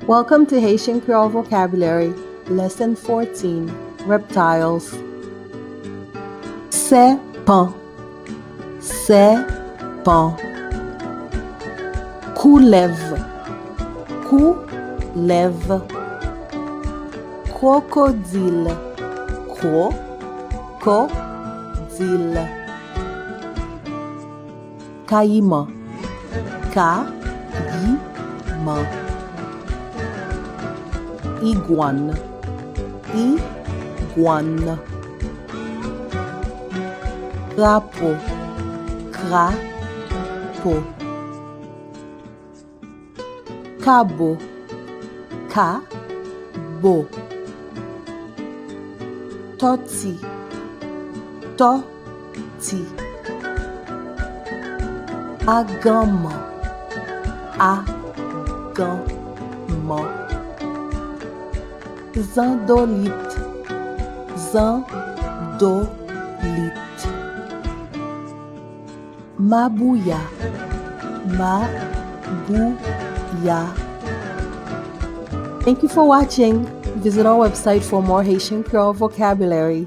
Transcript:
Welcome to Haitian Creole Vocabulary, Lesson 14, Reptiles. Sepan, sepan. Koulèv, koulèv. Kwokodil, kwokodil. Kayiman, kayiman. Igwann, Igwann. Crapaud, crapaud. Cabot, cabot. Tortue, tortue. Aganman, aganman. Zandolit, zandolit. Mabouya, mabouya. Thank you for watching. Visit our website for more Haitian Creole vocabulary.